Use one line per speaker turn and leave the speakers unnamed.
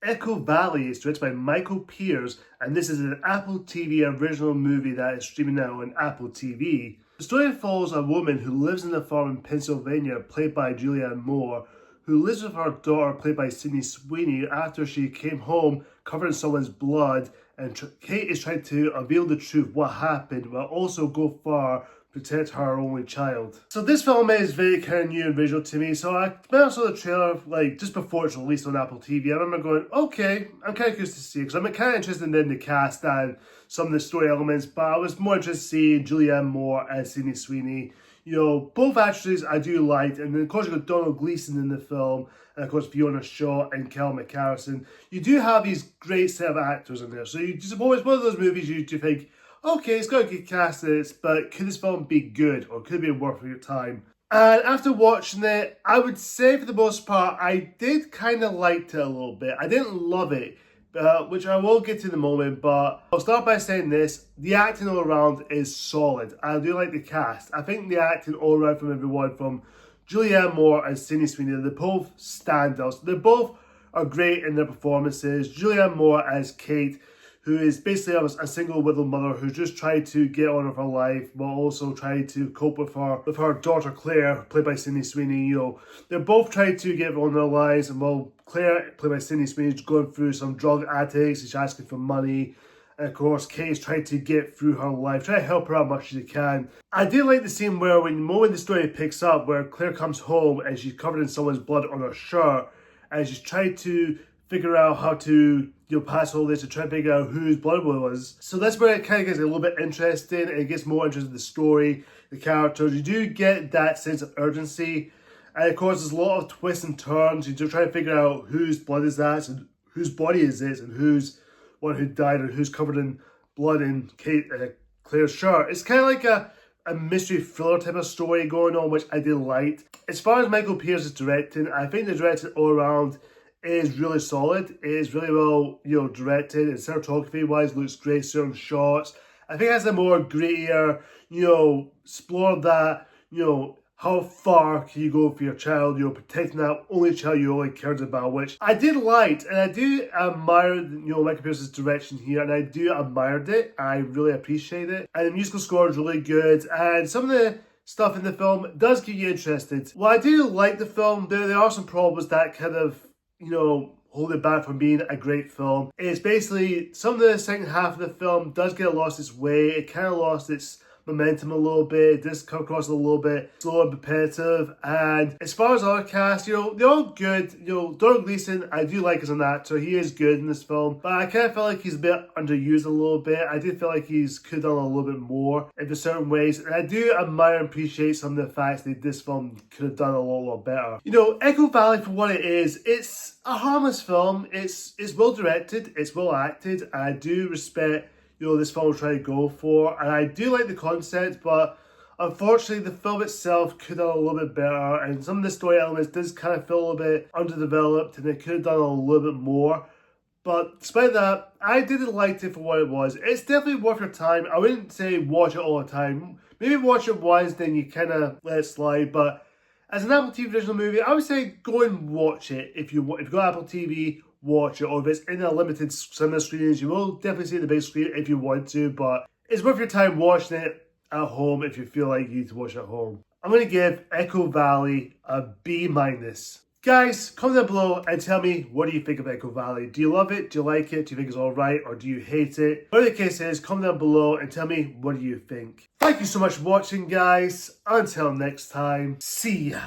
Echo Valley is directed by Michael Pearce, and this is an Apple TV original movie that is streaming now on Apple TV. The story follows a woman who lives in a farm in Pennsylvania, played by Julianne Moore, who lives with her daughter, played by Sweeney, after she came home covered in someone's blood, and Kate is trying to unveil the truth, what happened, but also go far protect her only child. So this film is very kind of new and visual to me, so when I saw the trailer, like, just before it's released on Apple TV, I remember going, okay, I'm kind of curious to see it, because I'm kind of interested in the cast and some of the story elements, but I was more interested to see Julianne Moore and Sweeney. You know, both actresses I do like, and then of course you've got Domhnall Gleeson in the film, and of course Fiona Shaw and MacLachlan. You do have these great set of actors in there, so you just always one of those movies you do think, okay, it's got a good cast in it, but could this film be good, or could it be worth your time? And after watching it, I would say for the most part, I did kind of like it a little bit. I didn't love it, which I will get to in a moment, but I'll start by saying this. The acting all around is solid. I do like the cast. I think the acting all around from everyone, from Julianne Moore and Sweeney, they're both standouts. They both are great in their performances. Julianne Moore as Kate, who is basically a single widow mother who's just trying to get on with her life while also trying to cope with her daughter Claire, played by Sweeney. You know, they're both trying to get on their lives, and while Claire, played by Sweeney, is going through some drug addicts, she's asking for money. And of course, Kate's trying to get through her life, trying to help her as much as she can. I did like the scene where when the story picks up, where Claire comes home and she's covered in someone's blood on her shirt, and she's trying to figure out how to pass all this to try and figure out whose blood it was. So that's where it kind of gets a little bit interesting, and it gets more interested in the story, the characters. You do get that sense of urgency, and of course there's a lot of twists and turns. You do try to figure out whose blood is that, and whose body is this, and who's one who died, and who's covered in blood in Claire's shirt. It's kind of like a mystery thriller type of story going on, which I did like. As far as Michael Pearce is directing, I think the directing all around is really solid. It is really well, directed, and cinematography wise looks great. Certain shots, I think it has a more grittier, explore that, how far can you go for your child, protecting that only child you only cared about, which I did like, and I do admire, Michael Pearce's direction here, and I do admired it. I really appreciate it, and the musical score is really good, and some of the stuff in the film does keep you interested. Well, I do like the film. There are some problems that kind of, hold it back from being a great film. It's basically, some of the second half of the film does get lost its way. It kind of lost its momentum a little bit. It does come across a little bit slow and repetitive. And as far as our cast, they're all good. Domhnall Gleeson, I do like as an actor. He is good in this film, but I kind of feel like he's a bit underused a little bit. I do feel like he's could have done a little bit more in certain ways. And I do admire and appreciate some of the facts that this film could have done a lot better. Echo Valley, for what it is, it's a harmless film. It's well directed, it's well acted. I do respect this film is trying to go for, and I do like the concept, but unfortunately the film itself could have done a little bit better, and some of the story elements does kind of feel a little bit underdeveloped, and it could have done a little bit more. But despite that, I did like it for what it was. It's definitely worth your time. I wouldn't say watch it all the time. Maybe watch it once, then you kind of let it slide. But as an Apple TV original movie, I would say go and watch it. If you've got Apple TV, watch it, or if it's in a limited cinema screenings, you will definitely see the big screen if you want to, but it's worth your time watching it at home if you feel like you need to watch it at home. I'm going to give Echo Valley a B-. Guys, comment down below and tell me, what do you think of Echo Valley? Do you love it? Do you like it? Do you think it's alright? Or do you hate it? Whatever the case is, comment down below and tell me, what do you think? Thank you so much for watching, guys. Until next time, see ya.